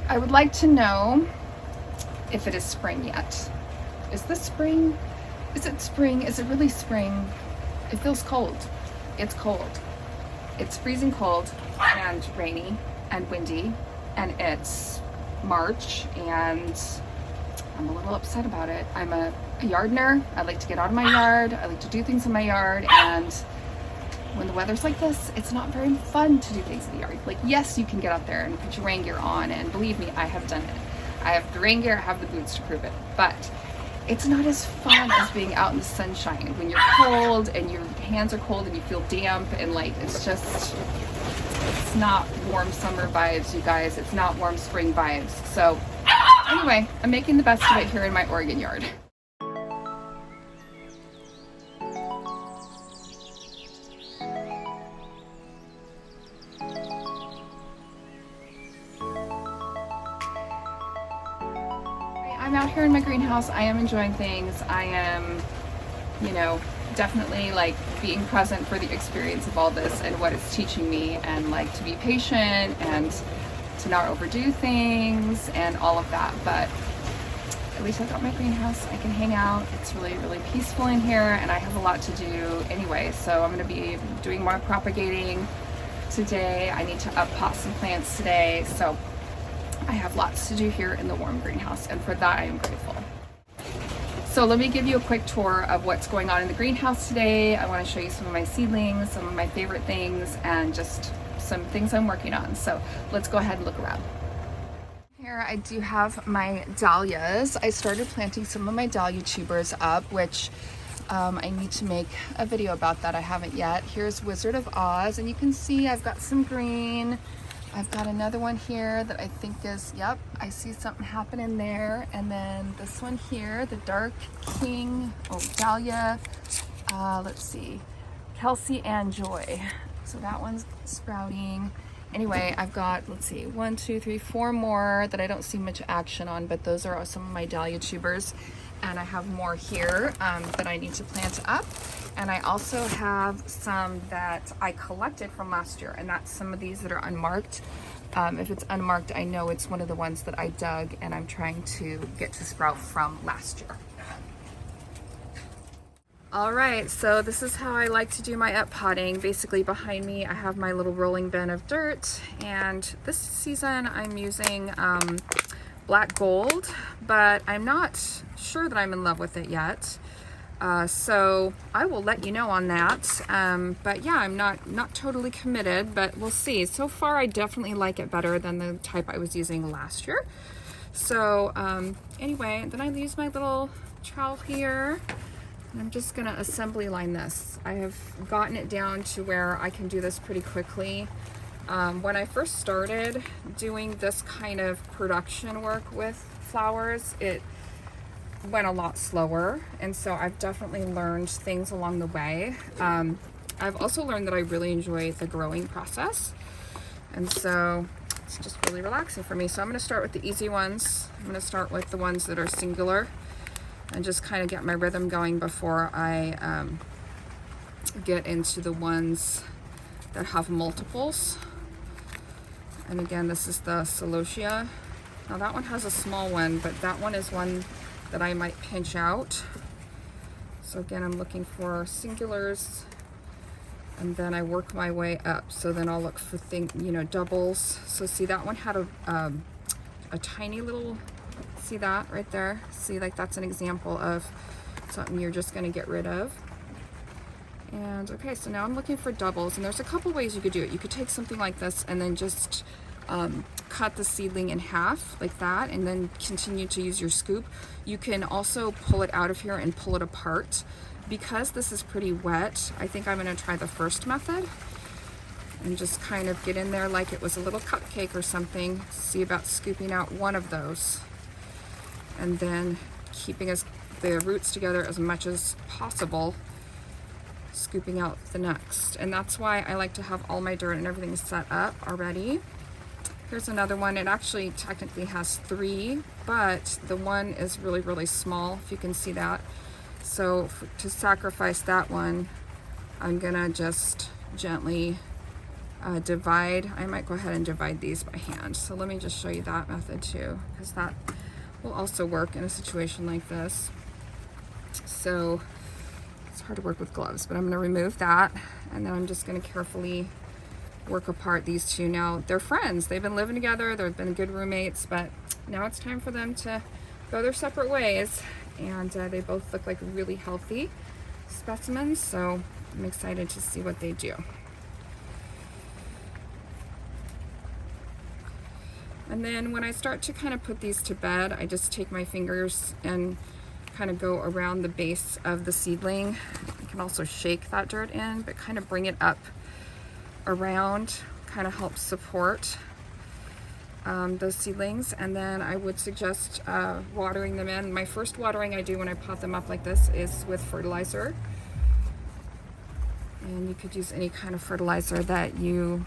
I would like to know if it is spring yet. Is this spring? Is it spring? Is it really spring? It feels cold. It's cold. It's freezing cold and rainy and windy, and it's March, and I'm a little upset about it. I'm a gardener. I like to get out of my yard. I like to do things in my yard, and when the weather's like this, it's not very fun to do things in the yard. Like, yes, you can get out there and put your rain gear on, and believe me, I have done it. I have the rain gear, I have the boots to prove it, but it's not as fun as being out in the sunshine when you're cold and your hands are cold and you feel damp, and like, it's not warm summer vibes, you guys. It's not warm spring vibes. So anyway, I'm making the best of it here in my Oregon yard. I'm out here in my greenhouse. I am enjoying things. I am, definitely like being present for the experience of all this and what it's teaching me, and like to be patient and to not overdo things and all of that. But at least I've got my greenhouse. I can hang out. It's really, really peaceful in here, and I have a lot to do anyway. So I'm going to be doing more propagating today. I need to up pot some plants today. So I have lots to do here in the warm greenhouse, and for that I am grateful. So let me give you a quick tour of what's going on in the greenhouse today. I want to show you some of my seedlings, some of my favorite things, and just some things I'm working on. So let's go ahead and look around. Here I do have my dahlias. I started planting some of my dahlia tubers up, which I need to make a video about that. I haven't yet. Here's Wizard of Oz, and you can see I've got some green. I've got another one here that I think is, yep, I see something happening there. And then this one here, the Dark King, Dahlia, let's see, Kelsey and Joy. So that one's sprouting. Anyway, I've got, let's see, 1, 2, 3, 4 more that I don't see much action on, but those are some of my dahlia tubers. And I have more here that I need to plant up. And I also have some that I collected from last year, and that's some of these that are unmarked. If it's unmarked, I know it's one of the ones that I dug and I'm trying to get to sprout from last year. All right, so this is how I like to do my up potting. Basically behind me, I have my little rolling bin of dirt, and this season I'm using black gold, but I'm not sure that I'm in love with it yet. So I will let you know on that. But yeah, I'm not totally committed, but we'll see. So far, I definitely like it better than the type I was using last year. So anyway, then I use my little trowel here, and I'm just gonna assembly line this. I have gotten it down to where I can do this pretty quickly. When I first started doing this kind of production work with flowers, it went a lot slower, and so I've definitely learned things along the way. I've also learned that I really enjoy the growing process, and so it's just really relaxing for me. So I'm going to start with the easy ones. I'm going to start with the ones that are singular and just kind of get my rhythm going before I get into the ones that have multiples. And again, this is the celosia. Now that one has a small one, but that one is one that I might pinch out. So again, I'm looking for singulars, and then I work my way up. So then I'll look for doubles. So see, that one had a tiny little, see that right there? See, like that's an example of something you're just gonna get rid of. And okay, so now I'm looking for doubles, and there's a couple ways you could do it. You could take something like this and then just cut the seedling in half like that, and then continue to use your scoop. You can also pull it out of here and pull it apart. Because this is pretty wet, I think I'm going to try the first method and just kind of get in there like it was a little cupcake or something. See about scooping out one of those, and then keeping the roots together as much as possible, scooping out the next. And that's why I like to have all my dirt and everything set up already. Here's another one. It actually technically has 3, but the one is really, really small, if you can see that. So to sacrifice that one, I'm gonna just gently divide. I might go ahead and divide these by hand. So let me just show you that method too, because that will also work in a situation like this. So it's hard to work with gloves, but I'm going to remove that, and then I'm just going to carefully work apart these two. Now they're friends, they've been living together, they've been good roommates, but now it's time for them to go their separate ways, and they both look like really healthy specimens, so I'm excited to see what they do. And then when I start to kind of put these to bed, I just take my fingers and kind of go around the base of the seedling. I can also shake that dirt in, but kind of bring it up around, kind of helps support those seedlings. And then I would suggest watering them in. My first watering I do when I pot them up like this is with fertilizer. And you could use any kind of fertilizer that you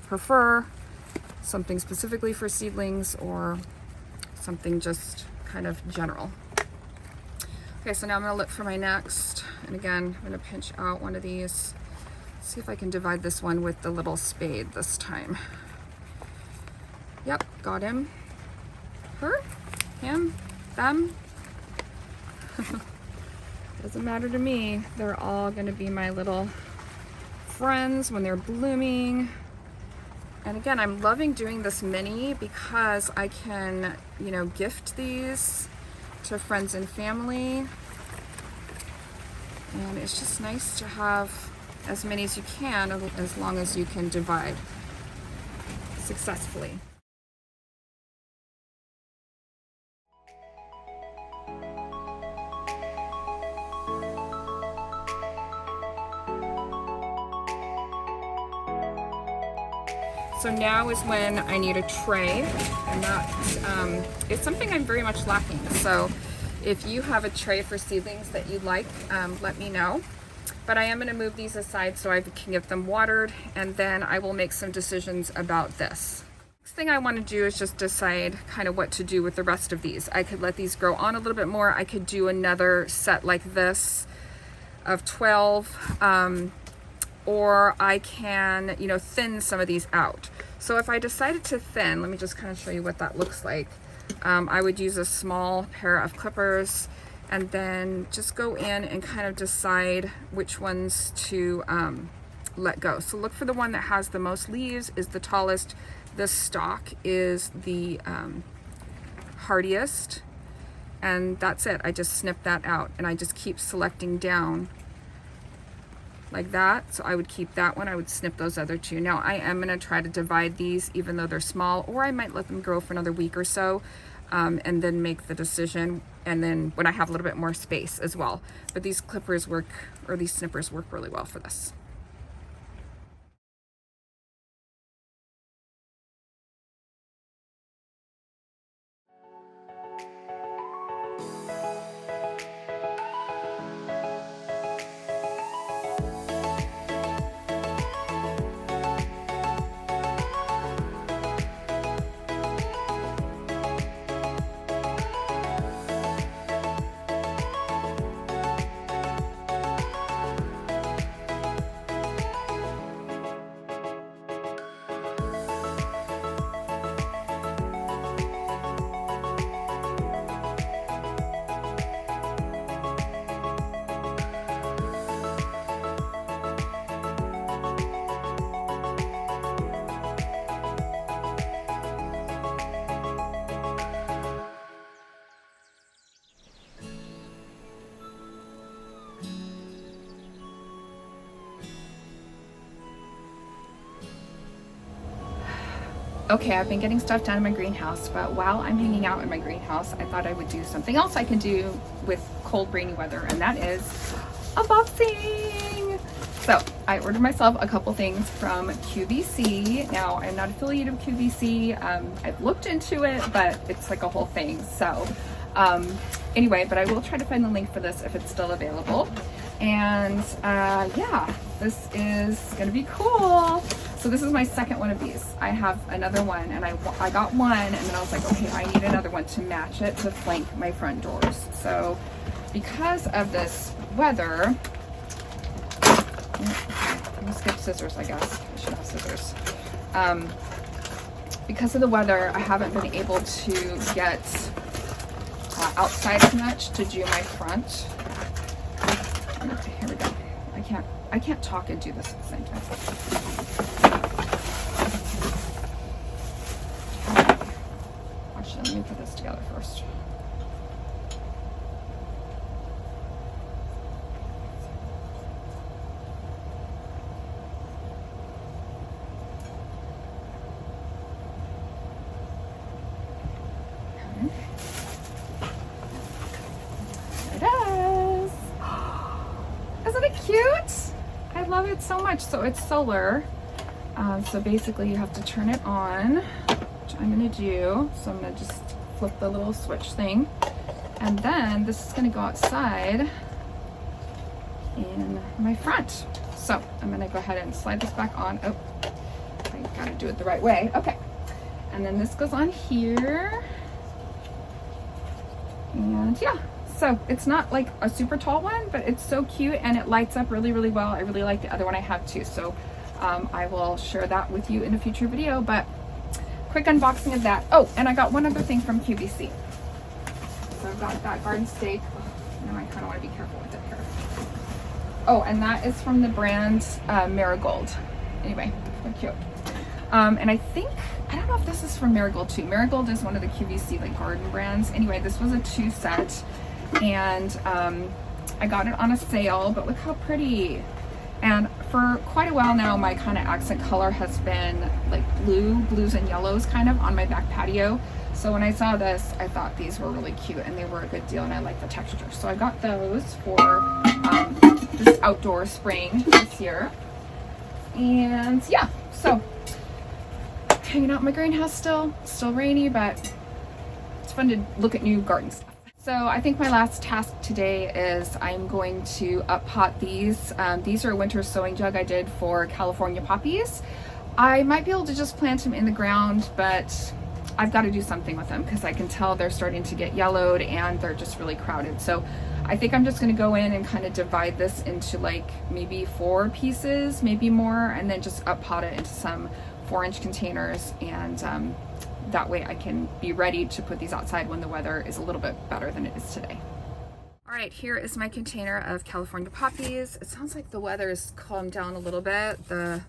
prefer, something specifically for seedlings or something just kind of general. Okay, so now I'm going to look for my next, and again, I'm going to pinch out one of these. See if I can divide this one with the little spade this time. Yep, got him. Her, him, them. Doesn't matter to me. They're all going to be my little friends when they're blooming. And again, I'm loving doing this mini because I can, you know, gift these to friends and family. And it's just nice to have as many as you can, as long as you can divide successfully. So now is when I need a tray, and that is something I'm very much lacking. So if you have a tray for seedlings that you'd like, let me know. But I am going to move these aside so I can get them watered, and then I will make some decisions about this. Next thing I want to do is just decide kind of what to do with the rest of these. I could let these grow on a little bit more. I could do another set like this of 12, or I can, you know, thin some of these out. So if I decided to thin, let me just kind of show you what that looks like. I would use a small pair of clippers and then just go in and kind of decide which ones to let go. So look for the one that has the most leaves, is the tallest. The stalk is the hardiest, and that's it. I just snip that out, and I just keep selecting down like that. So I would keep that one. I would snip those other two. Now I am going to try to divide these even though they're small, or I might let them grow for another week or so, and then make the decision, and then when I have a little bit more space as well. But these clippers work, or these snippers work really well for this. Okay, I've been getting stuff done in my greenhouse, but while I'm hanging out in my greenhouse, I thought I would do something else I can do with cold, rainy weather, and that is unboxing. So I ordered myself a couple things from QVC. Now, I'm not affiliated with QVC. I've looked into it, but it's like a whole thing. So anyway, but I will try to find the link for this if it's still available. And yeah, this is gonna be cool. So this is my second one of these. I have another one, and I got one, and then I was like, okay, I need another one to match it to flank my front doors. So because of this weather, I'm gonna skip scissors, I guess. should have scissors. Because of the weather, I haven't been able to get outside as much to do my front. Here we go. I can't talk and do this at the same time. Actually, let me put this together first. Cute. I love it so much. So it's solar. So basically you have to turn it on, which I'm going to do. So I'm going to just flip the little switch thing. And then this is going to go outside in my front. So I'm going to go ahead and slide this back on. Oh, I got to do it the right way. Okay. And then this goes on here. And yeah. So it's not like a super tall one, but it's so cute and it lights up really, really well. I really like the other one I have too. So I will share that with you in a future video, but quick unboxing of that. Oh, and I got one other thing from QVC. So I've got that garden stake. Oh, now I kind of want to be careful with it here. Oh, and that is from the brand Marigold. Anyway, so cute. And I think, I don't know if this is from Marigold too. Marigold is one of the QVC like garden brands. Anyway, this was a 2 set. And I got it on a sale, but look how pretty. And for quite a while now, my kind of accent color has been like blues and yellows kind of on my back patio. So when I saw this, I thought these were really cute and they were a good deal and I like the texture. So I got those for this outdoor spraying this year. And yeah, so hanging out in my greenhouse still rainy, but it's fun to look at new garden stuff. So I think my last task today is I'm going to up pot these. These are a winter sowing jug I did for California poppies. I might be able to just plant them in the ground, but I've got to do something with them because I can tell they're starting to get yellowed and they're just really crowded. So I think I'm just going to go in and kind of divide this into like maybe 4 pieces, maybe more, and then just up pot it into some 4-inch containers, and that way I can be ready to put these outside when the weather is a little bit better than it is today. All right, here is my container of California poppies. It sounds like the weather has calmed down a little bit. The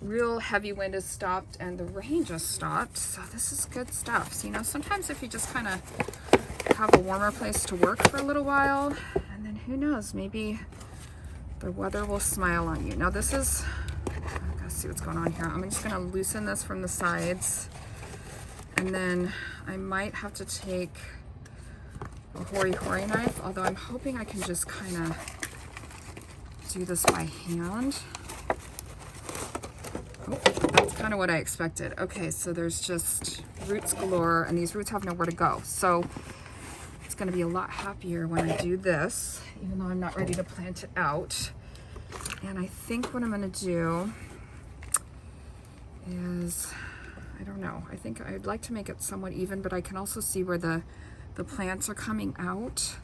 real heavy wind has stopped and the rain just stopped. So this is good stuff. So, you know, sometimes if you just kind of have a warmer place to work for a little while, and then who knows, maybe the weather will smile on you. Now this is, I gotta see what's going on here. I'm just gonna loosen this from the sides. And then I might have to take a hori-hori knife, although I'm hoping I can just kind of do this by hand. Oh, that's kind of what I expected. Okay, so there's just roots galore, and these roots have nowhere to go. So it's going to be a lot happier when I do this, even though I'm not ready to plant it out. And I think what I'm going to do is, I don't know, I think I'd like to make it somewhat even, but I can also see where the plants are coming out.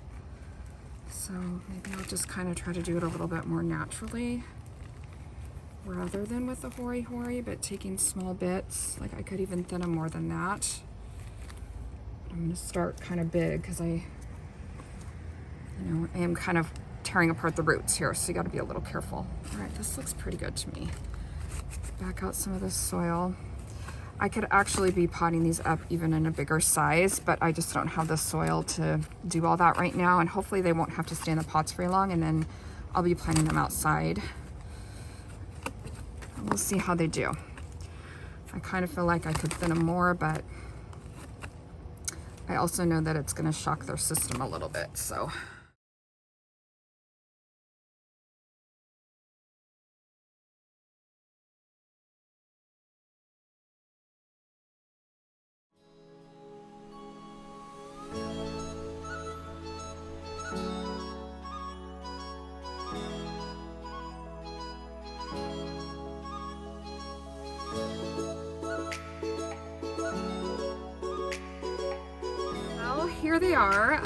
So maybe I'll just kind of try to do it a little bit more naturally rather than with the hori-hori, but taking small bits. Like I could even thin them more than that. I'm going to start kind of big because I am kind of tearing apart the roots here, so you got to be a little careful. All right, this looks pretty good to me. Back out some of this soil. I could actually be potting these up even in a bigger size, but I just don't have the soil to do all that right now, and hopefully they won't have to stay in the pots very long, and then I'll be planting them outside. We'll see how they do. I kind of feel like I could thin them more, but I also know that it's going to shock their system a little bit, so. Here they are.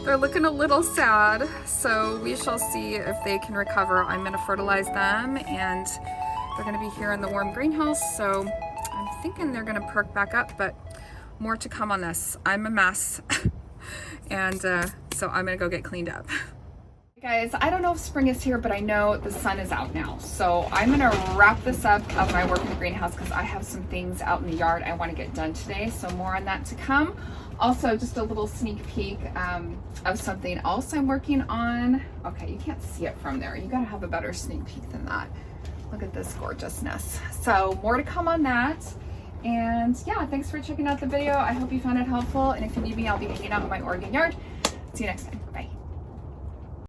They're looking a little sad, so we shall see if they can recover. I'm going to fertilize them and They're gonna be here in the warm greenhouse, so I'm thinking they're gonna perk back up, but more to come on this. I'm a mess. And so I'm gonna go get cleaned up. Guys, I don't know if spring is here, but I know the sun is out now. So I'm gonna wrap this up of my work in the greenhouse because I have some things out in the yard I wanna get done today. So more on that to come. Also, just a little sneak peek of something else I'm working on. Okay, you can't see it from there. You gotta have a better sneak peek than that. Look at this gorgeousness. So more to come on that. And yeah, thanks for checking out the video. I hope you found it helpful. And if you need me, I'll be hanging out in my Oregon yard. See you next time.